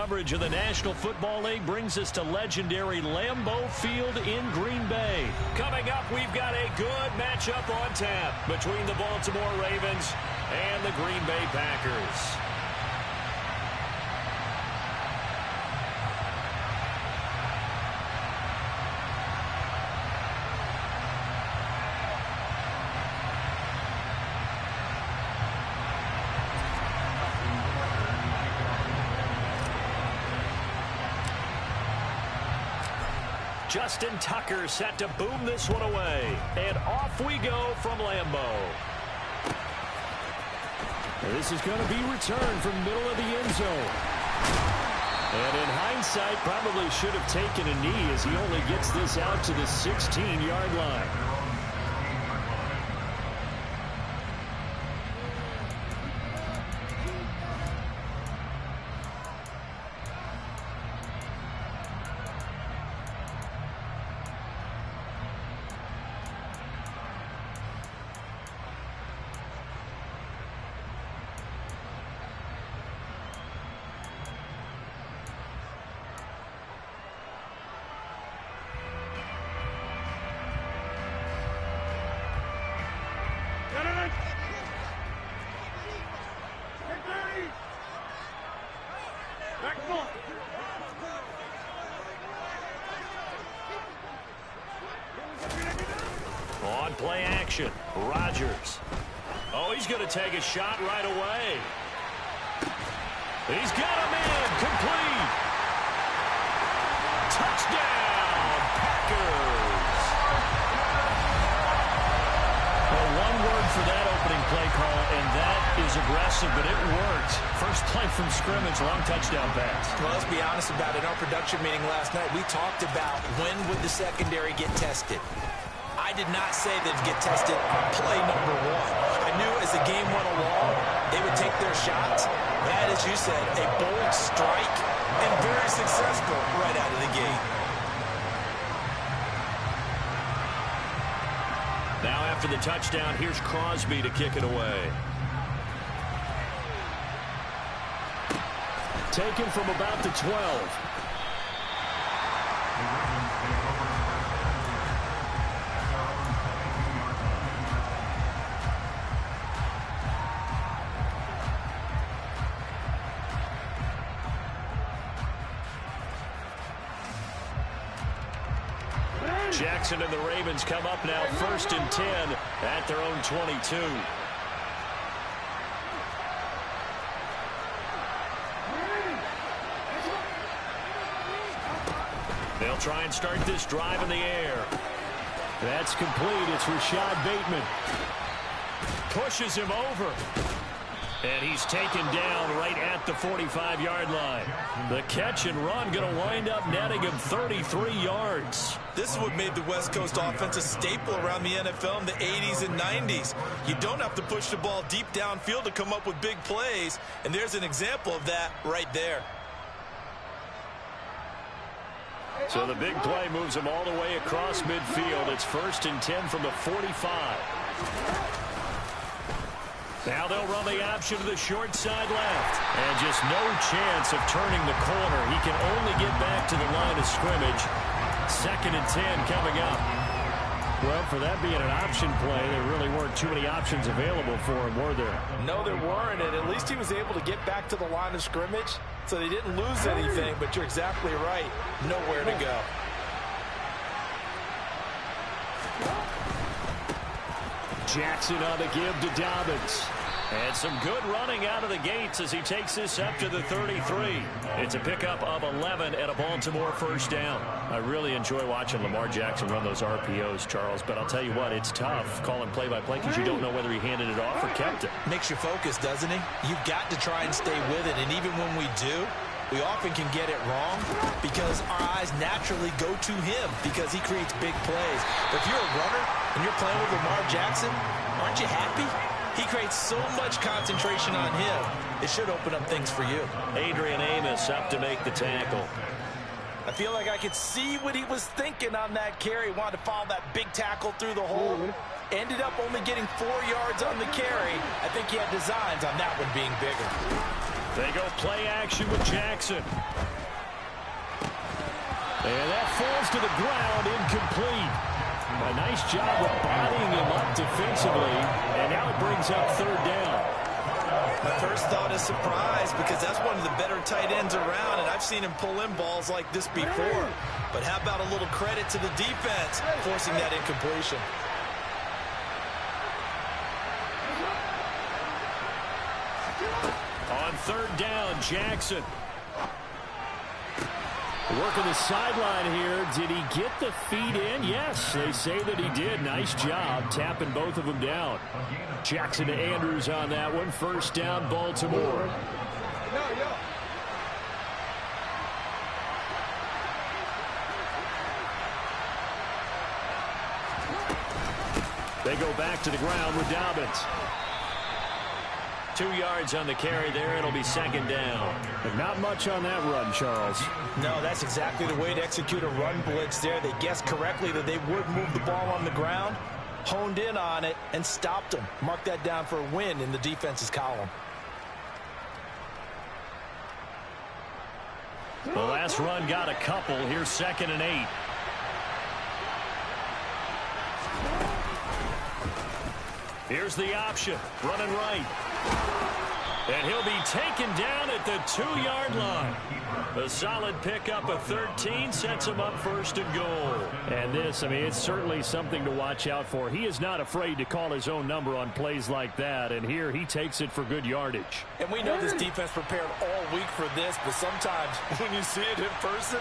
coverage of the National Football League brings us to legendary Lambeau Field in Green Bay. Coming up, we've got a good matchup on tap between the Baltimore Ravens and the Green Bay Packers. Justin Tucker set to boom this one away. And off we go from Lambeau. This is going to be returned from middle of the end zone. And in hindsight, probably should have taken a knee as he only gets this out to the 16-yard line. On play action, Rodgers. Oh, he's going to take a shot right away. He's got him in, complete. Touchdown, Packers. Well, one word for that opening play call, and that is aggressive, but it worked. First play from scrimmage, long touchdown pass. Well, let's be honest about it. In our production meeting last night, we talked about when would the secondary get tested. I did not say they'd get tested on play number one. I knew as the game went along, they would take their shots. That, as you said, a bold strike and very successful right out of the gate. Now after the touchdown, here's Crosby to kick it away. Taken from about the 12. Jackson and the Ravens come up now 1st and 10 at their own 22. They'll try and start this drive in the air. That's complete. It's Rashad Bateman. Pushes him over. And he's taken down right at the 45-yard line. The catch and run going to wind up netting him 33 yards. This is what made the West Coast offense a staple around the NFL in the 80s and 90s. You don't have to push the ball deep downfield to come up with big plays, and there's an example of that right there. So the big play moves him all the way across midfield. It's 1st and 10 from the 45. Now they'll run the option to the short side left. And just no chance of turning the corner. He can only get back to the line of scrimmage. 2nd and 10 coming up. Well, for that being an option play, there really weren't too many options available for him, were there? No, there weren't, and at least he was able to get back to the line of scrimmage, so they didn't lose anything, but you're exactly right. Nowhere to go. Jackson on the give to Dobbins. And some good running out of the gates as he takes this up to the 33. It's a pickup of 11 and a Baltimore 1st down. I really enjoy watching Lamar Jackson run those RPOs, Charles, but I'll tell you what, it's tough calling play-by-play because you don't know whether he handed it off or kept it. Makes you focus, doesn't he? You've got to try and stay with it, and even when we do, we often can get it wrong because our eyes naturally go to him because he creates big plays. But if you're a runner and you're playing with Lamar Jackson, aren't you happy? He creates so much concentration on him. It should open up things for you. Adrian Amos up to make the tackle. I feel like I could see what he was thinking on that carry. Wanted to follow that big tackle through the hole. Ended up only getting 4 yards on the carry. I think he had designs on that one being bigger. They go play action with Jackson. And that falls to the ground, incomplete. A nice job of bodying him up defensively, and now it brings up third down. My first thought is surprise, because that's one of the better tight ends around, and I've seen him pull in balls like this before. But how about a little credit to the defense forcing that incompletion? On third down, Jackson. Working the sideline here. Did he get the feet in? Yes, they say that he did. Nice job tapping both of them down. Jackson to Andrews on that one. First down, Baltimore. They go back to the ground with Dobbins. 2 yards on the carry there. It'll be second down. But not much on that run, Charles. No, that's exactly the way to execute a run blitz there. They guessed correctly that they would move the ball on the ground, honed in on it, and stopped them. Mark that down for a win in the defense's column. The last run got a couple. Here's 2nd and 8. Here's the option. Running right. And he'll be taken down at the 2-yard line. A solid pickup of 13 sets him up first and goal. And this, I mean, it's certainly something to watch out for. He is not afraid to call his own number on plays like that. And here he takes it for good yardage. And we know this defense prepared all week for this, but sometimes when you see it in person,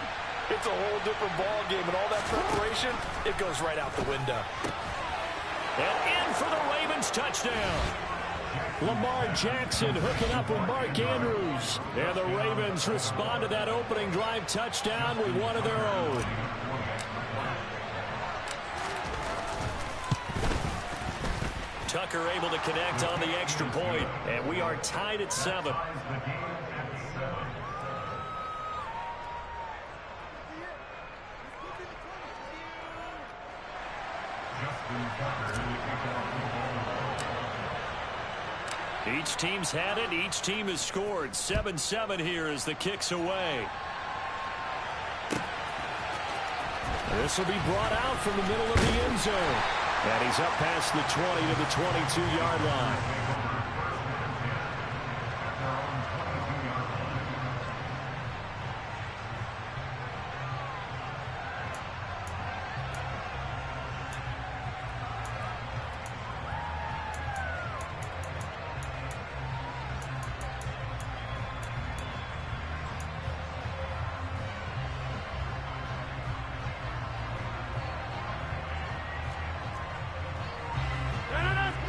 it's a whole different ball game. And all that preparation, it goes right out the window. And in for the Ravens touchdown. Lamar Jackson hooking up with Mark Andrews. And the Ravens respond to that opening drive touchdown with one of their own. Tucker able to connect on the extra point. And we are tied at 7. Each team's had it. Each team has scored. 7-7 here as the kick's away. This will be brought out from the middle of the end zone. And he's up past the 20 to the 22-yard line.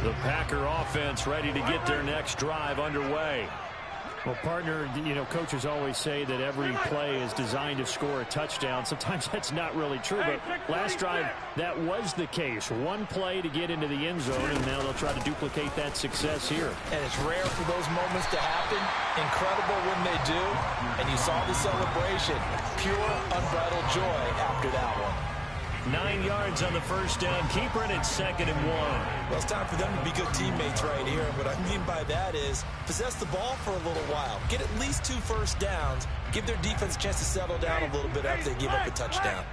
The Packer offense ready to get their next drive underway. Well, partner, you know, coaches always say that every play is designed to score a touchdown. Sometimes that's not really true, but last drive, that was the case. One play to get into the end zone, and now they'll try to duplicate that success here. And it's rare for those moments to happen. Incredible when they do. And you saw the celebration. Pure, unbridled joy after that one. 9 yards on the first down. Keeper in at 2nd and 1. Well, it's time for them to be good teammates right here. What I mean by that is possess the ball for a little while. Get at least 2 first downs. Give their defense a chance to settle down a little bit after they give up a touchdown.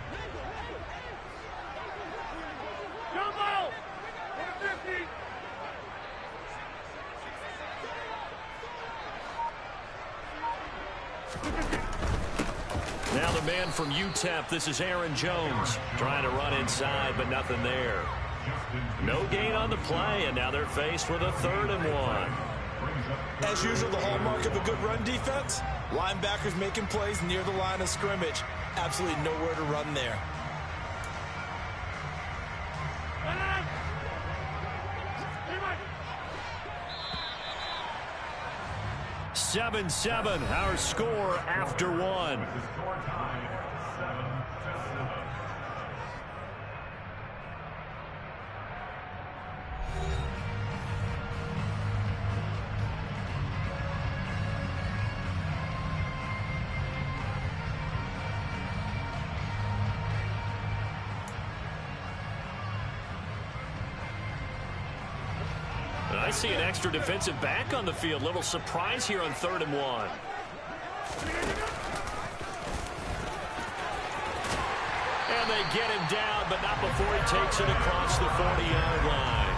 Now the man from UTEP, this is Aaron Jones, trying to run inside, but nothing there. No gain on the play, and now they're faced with a 3rd and 1. As usual, the hallmark of a good run defense, linebackers making plays near the line of scrimmage. Absolutely nowhere to run there. Seven, our score after 1. I see an extra defensive back on the field. Little surprise here on 3rd and 1. And they get him down, but not before he takes it across the 40-yard line.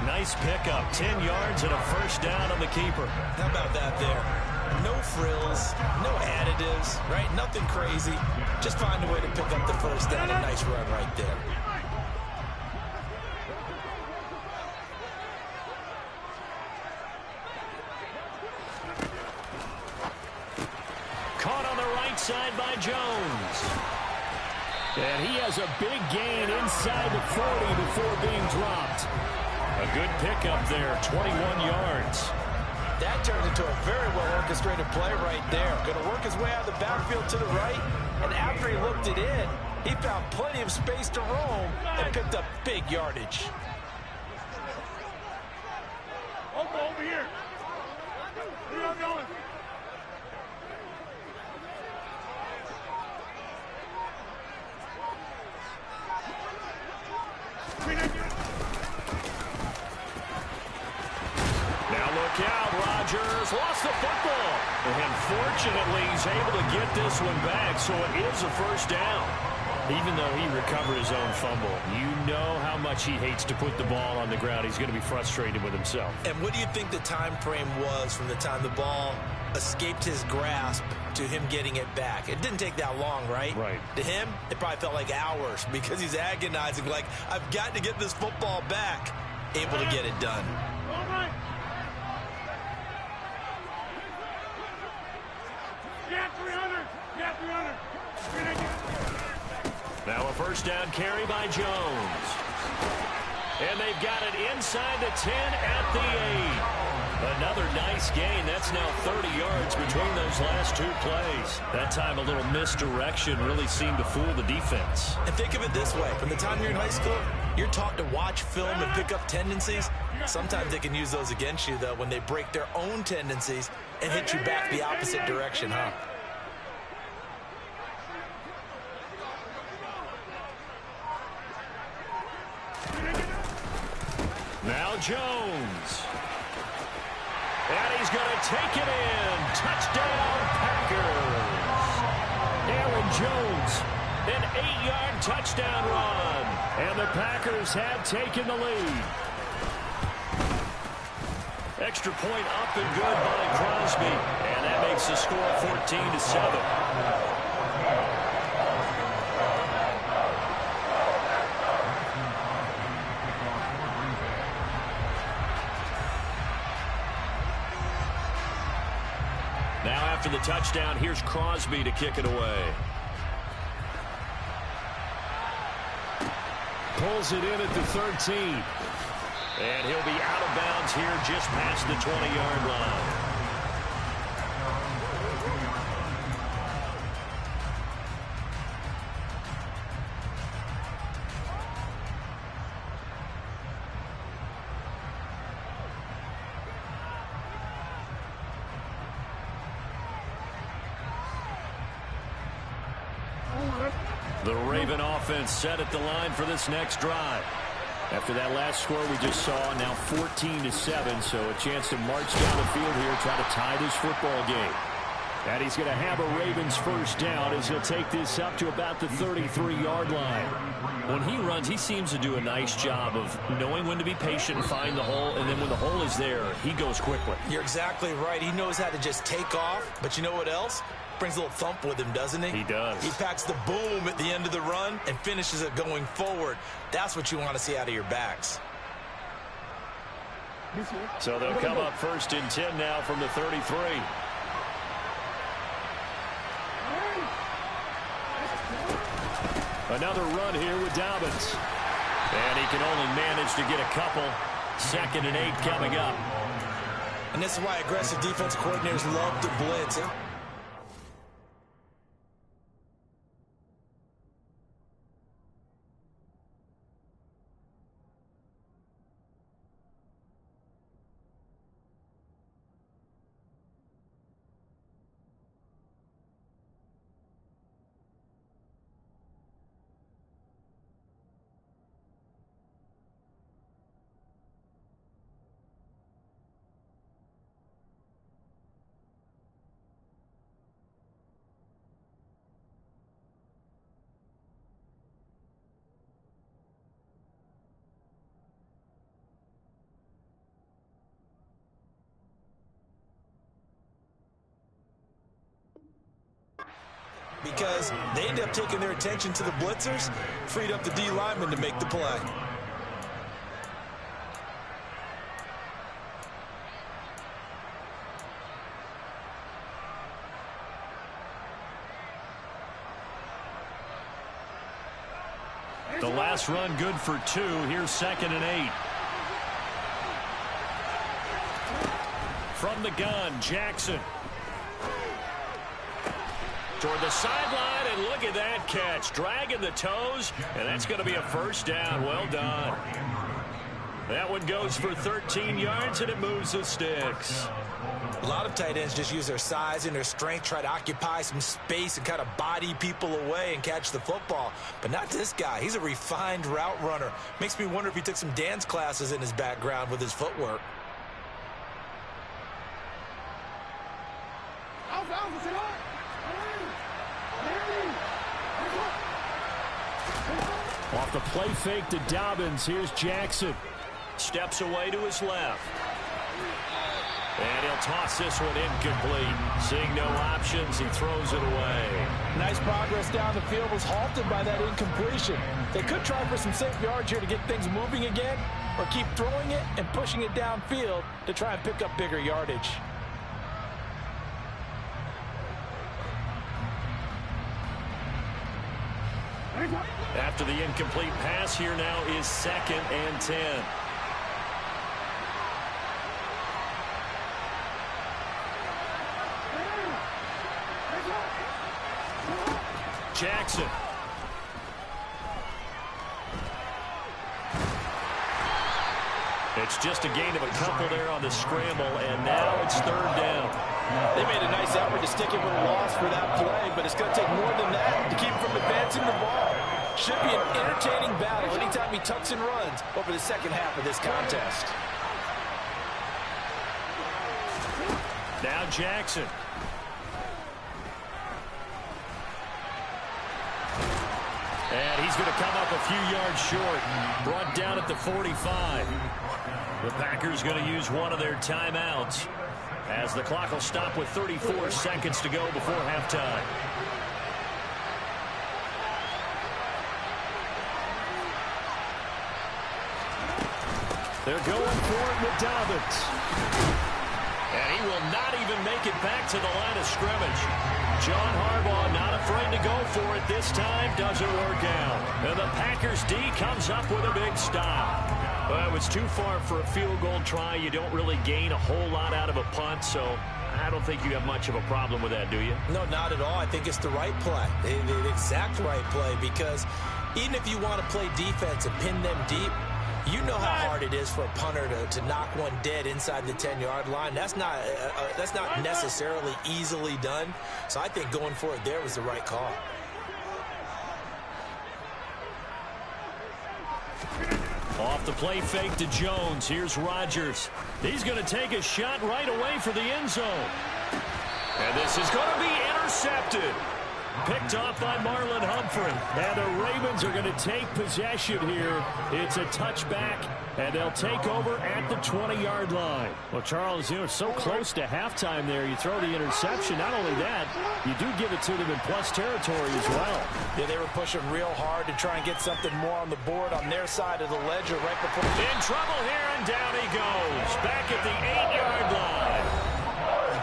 Nice pickup, 10 yards and a first down on the keeper. How about that there? No frills, no additives, right? Nothing crazy. Just find a way to pick up the first down. A nice run right there. Caught on the right side by Jones. And he has a big gain inside the 40 before being dropped. A good pickup there, 21 yards. That turned into a very well-orchestrated play right there. Going to work his way out of the backfield to the right, and after he looked it in, he found plenty of space to roam and picked up big yardage. Over here. Where y'all going? Now look out, Rodgers lost the football. And fortunately, he's able to get this one back, so it is a first down. Even though he recovered his own fumble, you know how much he hates to put the ball on the ground. He's going to be frustrated with himself. And what do you think the time frame was from the time the ball escaped his grasp to him getting it back? It didn't take that long, right? Right. To him, it probably felt like hours because he's agonizing, like, I've got to get this football back. Able to get it done. All right. Get 300. Get 300. Now a first down carry by Jones. And they've got it inside the 10 at the 8. Another nice gain. That's now 30 yards between those last two plays. That time a little misdirection really seemed to fool the defense. And think of it this way. From the time you're in high school, you're taught to watch film and pick up tendencies. Sometimes they can use those against you, though, when they break their own tendencies and hit you back the opposite direction, huh? Now Jones. And he's going to take it in. Touchdown, Packers. Aaron Jones, an 8-yard touchdown run. And the Packers have taken the lead. Extra point up and good by Crosby. And that makes the score 14-7. Now after the touchdown, here's Crosby to kick it away. Pulls it in at the 13. And he'll be out of bounds here just past the 20-yard line. The Raven offense set at the line for this next drive. After that last score we just saw, now 14-7, so a chance to march down the field here, try to tie this football game. And he's going to have a Ravens first down as he'll take this up to about the 33-yard line. When he runs, he seems to do a nice job of knowing when to be patient and find the hole, and then when the hole is there, he goes quickly. You're exactly right. He knows how to just take off, but you know what else? Brings a little thump with him, doesn't he? He does. He packs the boom at the end of the run and finishes it going forward. That's what you want to see out of your backs. So they'll come up first and 10 now from the 33. Another run here with Dobbins. And he can only manage to get a couple. 2nd and 8 coming up. And this is why aggressive defensive coordinators love to blitz. because they ended up taking their attention to the blitzers, freed up the D lineman to make the play. The last run good for 2. Here's 2nd and 8. From the gun, Jackson. Toward the sideline, and look at that catch. Dragging the toes, and that's going to be a first down. Well done. That one goes for 13 yards, and it moves the sticks. A lot of tight ends just use their size and their strength, try to occupy some space and kind of body people away and catch the football. But not this guy. He's a refined route runner. Makes me wonder if he took some dance classes in his background with his footwork. Off the play fake to Dobbins. Here's Jackson. Steps away to his left. And he'll toss this one incomplete. Seeing no options, he throws it away. Nice progress down the field was halted by that incompletion. They could try for some safe yards here to get things moving again, or keep throwing it and pushing it downfield to try and pick up bigger yardage. After the incomplete pass, here now is 2nd and 10. Jackson. It's just a gain of a couple there on the scramble, and now it's 3rd down. They made a nice effort to stick it with a loss for that play, but it's going to take more than that to keep him from advancing the ball. Should be an entertaining battle anytime he tucks and runs over the second half of this contest. Now Jackson. And he's going to come up a few yards short. Brought down at the 45. The Packers going to use one of their timeouts, as the clock will stop with 34 seconds to go before halftime. They're going for it with Dobbins. And he will not even make it back to the line of scrimmage. John Harbaugh not afraid to go for it this time. Doesn't work out. And the Packers D comes up with a big stop. Well, it was too far for a field goal try. You don't really gain a whole lot out of a punt, so I don't think you have much of a problem with that, do you? No, not at all. I think it's the right play, the exact right play, because even if you want to play defense and pin them deep, you know how hard it is for a punter to knock one dead inside the 10-yard line. That's not necessarily easily done. So I think going for it there was the right call. Off the play fake to Jones. Here's Rodgers. He's going to take a shot right away for the end zone. And this is going to be intercepted. Picked off by Marlon Humphrey. And the Ravens are going to take possession here. It's a touchback, and they'll take over at the 20-yard line. Well, Charles, you know, so close to halftime there. You throw the interception. Not only that, you do give it to them in plus territory as well. Yeah, they were pushing real hard to try and get something more on the board on their side of the ledger right before. In trouble here, and down he goes. Back at the 8-yard line.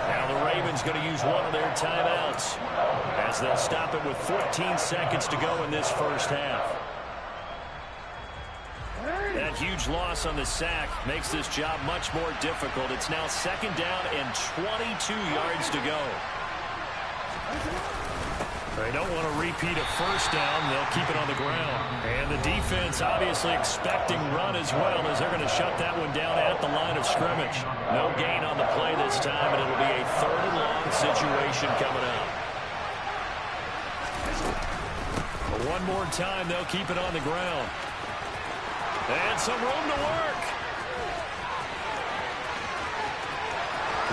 Now the Ravens going to use one of their timeouts, as they'll stop it with 14 seconds to go in this first half. That huge loss on the sack makes this job much more difficult. It's now 2nd down and 22 yards to go. They don't want to repeat a first down. They'll keep it on the ground. And the defense obviously expecting run as well, as they're going to shut that one down at the line of scrimmage. No gain on the play this time, and it'll be a 3rd and long situation coming up. But one more time, they'll keep it on the ground. And some room to work.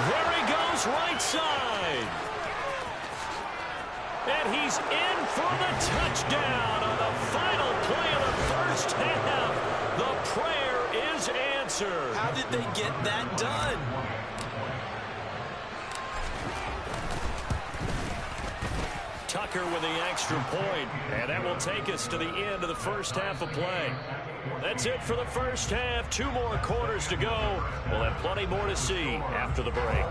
There he goes, right side. And he's in for the touchdown on the final play of the first half. The prayer is answered. How did they get that done? Tucker with the extra point. And that will take us to the end of the first half of play. That's it for the first half. 2 more quarters to go. We'll have plenty more to see after the break.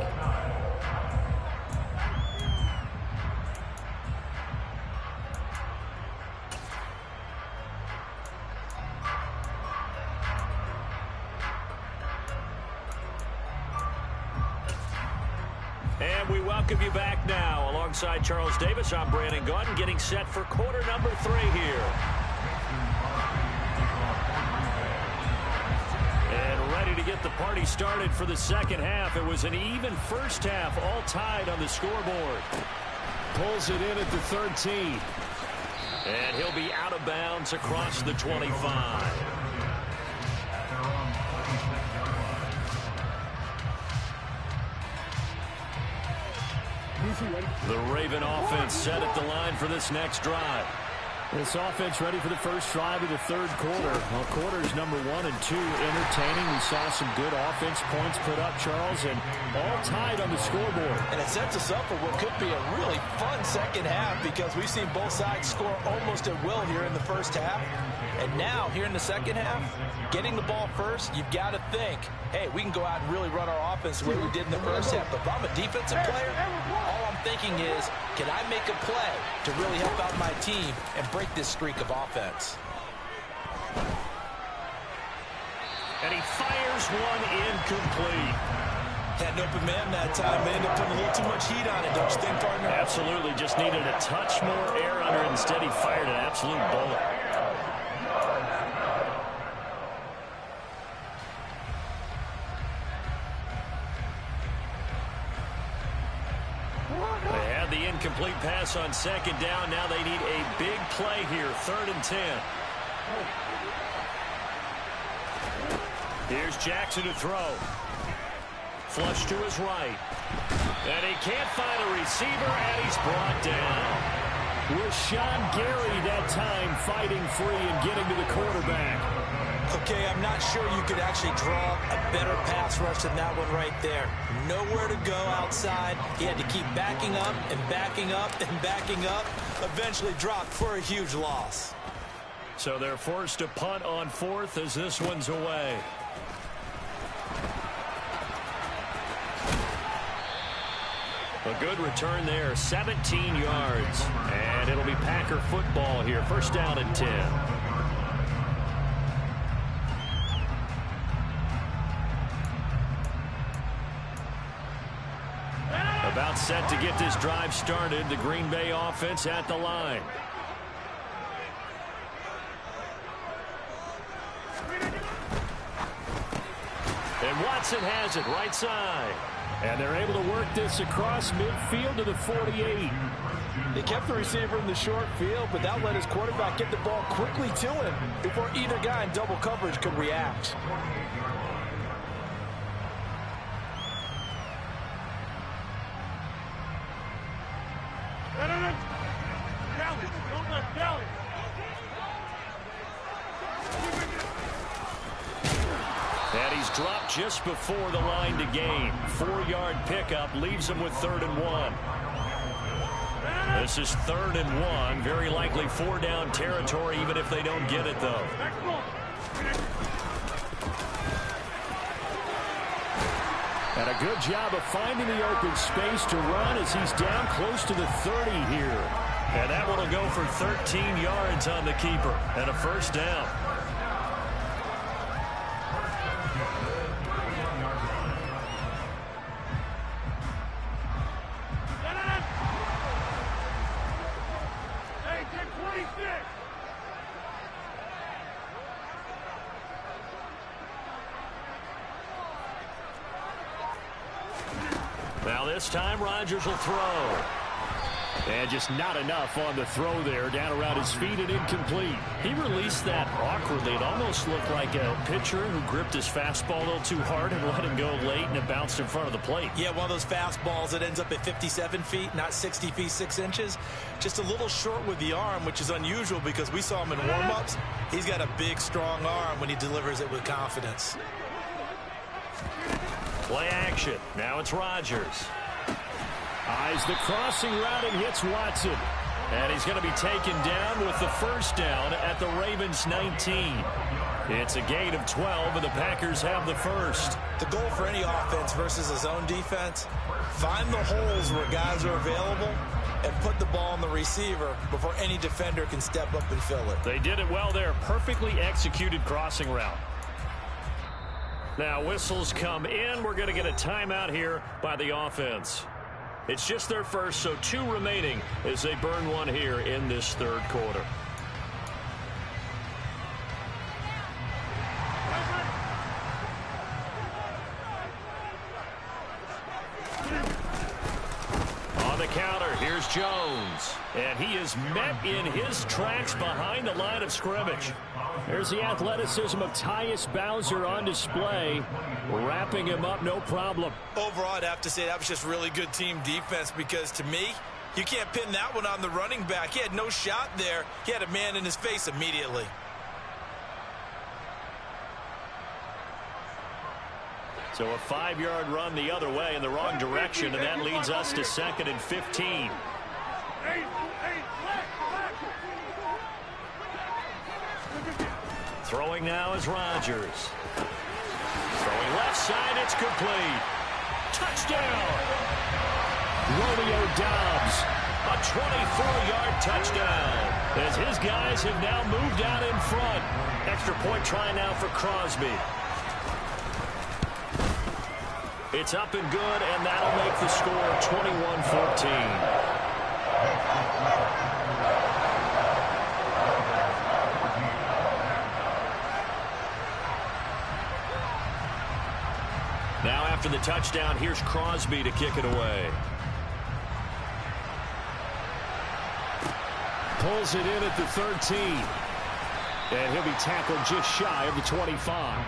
And we welcome you back now. Alongside Charles Davis, I'm Brandon Gaudin, getting set for quarter number 3 here. And ready to get the party started for the second half. It was an even first half, all tied on the scoreboard. Pulls it in at the 13. And he'll be out of bounds across the 25. The Raven offense set at the line for this next drive. This offense ready for the first drive of the third quarter. Well, quarters number 1 and 2 entertaining. We saw some good offense points put up, Charles, and all tied on the scoreboard. And it sets us up for what could be a really fun second half because we've seen both sides score almost at will here in the first half. And now, here in the second half, getting the ball first, you've got to think, hey, we can go out and really run our offense the way we did in the first half. But if I'm a defensive player, all I'm thinking is, can I make a play to really help out my team and break this streak of offense? And he fires one incomplete. Had an open man that time. They ended up putting a little too much heat on it, don't you think, partner? Absolutely. Just needed a touch more air under it. Instead, he fired an absolute bullet. They had the incomplete pass on second down. Now they need a big play here. 3rd and 10. Here's Jackson to throw. Flush to his right. And he can't find a receiver, and he's brought down. With Sean Gary that time fighting free and getting to the quarterback. Okay, I'm not sure you could actually draw a better pass rush than that one right there. Nowhere to go outside. He had to keep backing up and backing up and backing up. Eventually dropped for a huge loss. So they're forced to punt on 4th as this one's away. A good return there, 17 yards. And it'll be Packer football here. 1st down and 10. About set to get this drive started. The Green Bay offense at the line. And Watson has it right side. And they're able to work this across midfield to the 48. They kept the receiver in the short field, but that let his quarterback get the ball quickly to him before either guy in double coverage could react. Don't let Kelly. And he's dropped just before the line to gain. 4-yard pickup leaves him with 3rd and 1. This is 3rd and 1. Very likely 4-down territory, even if they don't get it, though. And a good job of finding the open space to run as he's down close to the 30 here. And that one will go for 13 yards on the keeper and a 1st down. Hey, take 26. Now this time Rodgers will throw. And just not enough on the throw there. Down around his feet and incomplete. He released that awkwardly. It almost looked like a pitcher who gripped his fastball a little too hard and let him go late, and it bounced in front of the plate. Yeah, one of those fastballs that ends up at 57 feet, not 60 feet 6 inches. Just a little short with the arm, which is unusual because we saw him in warm-ups. He's got a big, strong arm when he delivers it with confidence. Play action. Now it's Rodgers. Eyes the crossing route and hits Watson. And he's going to be taken down with the first down at the Ravens' 19. It's a gain of 12, and the Packers have the first. The goal for any offense versus a zone defense, find the holes where guys are available and put the ball on the receiver before any defender can step up and fill it. They did it well there. Perfectly executed crossing route. Now whistles come in. We're going to get a timeout here by the offense. It's just their first, so 2 remaining as they burn one here in this third quarter. On the counter, here's Jones. And he is met in his tracks behind the line of scrimmage. There's the athleticism of Tyus Bowser on display. Wrapping him up, no problem. Overall, I'd have to say that was just really good team defense because to me, you can't pin that one on the running back. He had no shot there. He had a man in his face immediately. So a 5-yard run the other way in the wrong direction, and that leads us to 2nd and 15. Throwing now is Rodgers. Throwing left side, it's complete. Touchdown! Romeo Doubs, a 24-yard touchdown, as his guys have now moved out in front. Extra point try now for Crosby. It's up and good, and that'll make the score 21-14. Now after the touchdown, here's Crosby to kick it away. Pulls it in at the 13. And he'll be tackled just shy of the 25.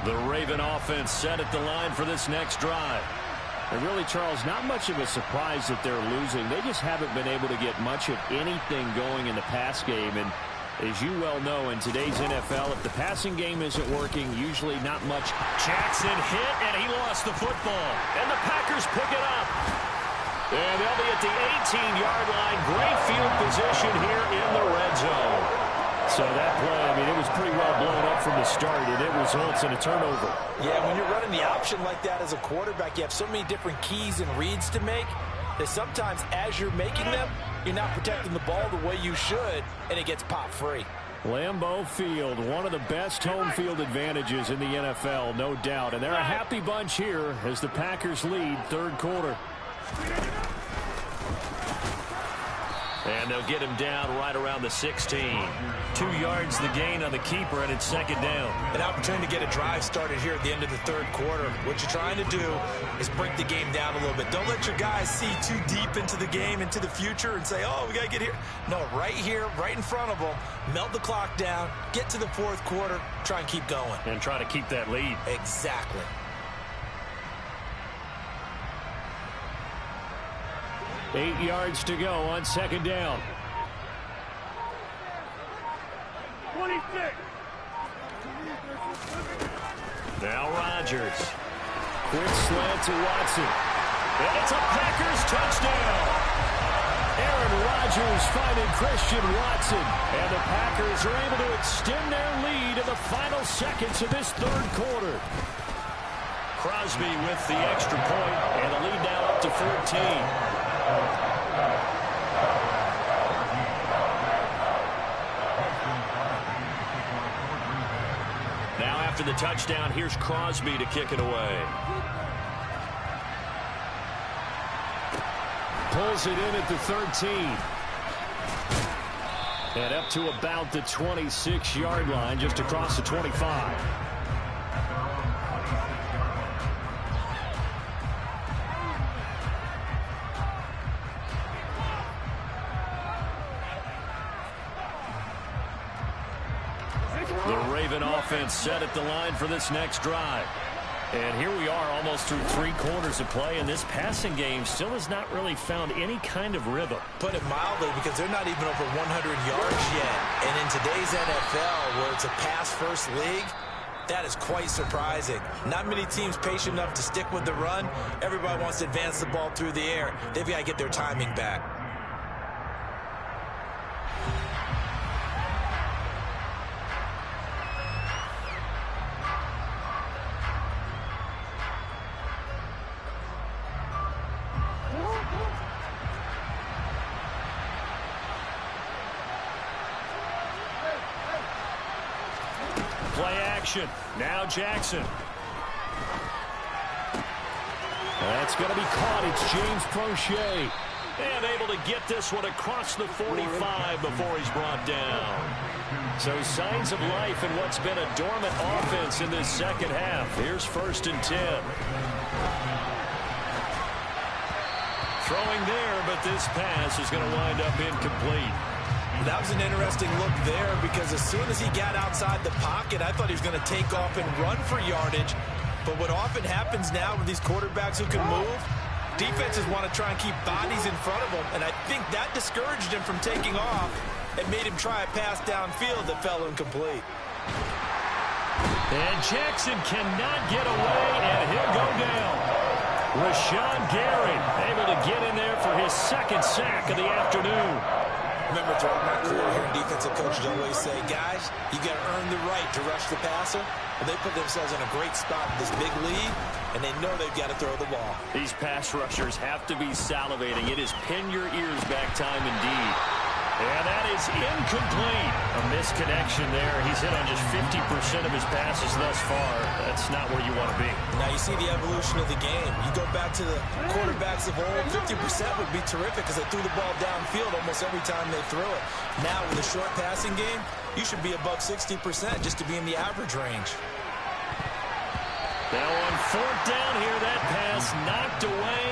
The Raven offense set at the line for this next drive. And really, Charles, not much of a surprise that they're losing. They just haven't been able to get much of anything going in the pass game. And as you well know, in today's NFL, if the passing game isn't working, usually not much. Jackson hit, and he lost the football. And the Packers pick it up. And they'll be at the 18-yard line. Great field position here in the red zone. So that play, I mean, it was pretty well blown up from the start, and it results in a turnover. Yeah, when you're running the option like that as a quarterback, you have so many different keys and reads to make that sometimes as you're making them, you're not protecting the ball the way you should, and it gets pop free. Lambeau Field, one of the best home field advantages in the NFL, no doubt. And they're a happy bunch here as the Packers lead third quarter. And they'll get him down right around the 16. 2 yards the gain on the keeper, and it's second down. An opportunity to get a drive started here at the end of the third quarter. What you're trying to do is break the game down a little bit. Don't let your guys see too deep into the game, into the future, and say, oh, we got to get here. No, right here, right in front of them, melt the clock down, get to the fourth quarter, try and keep going. And try to keep that lead. Exactly. Eight yards to go on second down. 26. Now Rodgers. Quick slant to Watson. And it's a Packers touchdown. Aaron Rodgers finding Christian Watson. And the Packers are able to extend their lead in the final seconds of this third quarter. Crosby with the extra point, and the lead now up to 14. Now after the touchdown, here's Crosby to kick it away. Pulls it in at the 13. And up to about the 26-yard line, just across the 25. The Raven offense set at the line for this next drive. And here we are almost through 3 quarters of play, and this passing game still has not really found any kind of rhythm. Put it mildly, because they're not even over 100 yards yet. And in today's NFL, where it's a pass-first league, that is quite surprising. Not many teams patient enough to stick with the run. Everybody wants to advance the ball through the air. They've got to get their timing back. Play action. Now Jackson. That's going to be caught. It's James Prochet. And able to get this one across the 45 before he's brought down. So signs of life in what's been a dormant offense in this second half. Here's 1st and 10. Throwing there, but this pass is going to wind up incomplete. That was an interesting look there, because as soon as he got outside the pocket, I thought he was going to take off and run for yardage. But what often happens now with these quarterbacks who can move, defenses want to try and keep bodies in front of them, and I think that discouraged him from taking off and made him try a pass downfield that fell incomplete. And Jackson cannot get away, and he'll go down. Rashawn Gary able to get in there for his 2nd sack of the afternoon. Remember, throughout my career here, defensive coaches always say, guys, you got to earn the right to rush the passer. And they put themselves in a great spot in this big lead, and they know they've got to throw the ball. These pass rushers have to be salivating. It is pin your ears back time indeed. And that is incomplete. A misconnection there. He's hit on just 50% of his passes thus far. That's not where you want to be. Now you see the evolution of the game. You go back to the quarterbacks of old, 50% would be terrific because they threw the ball downfield almost every time they threw it. Now with a short passing game, you should be above 60% just to be in the average range. Now on 4th down here, that pass knocked away.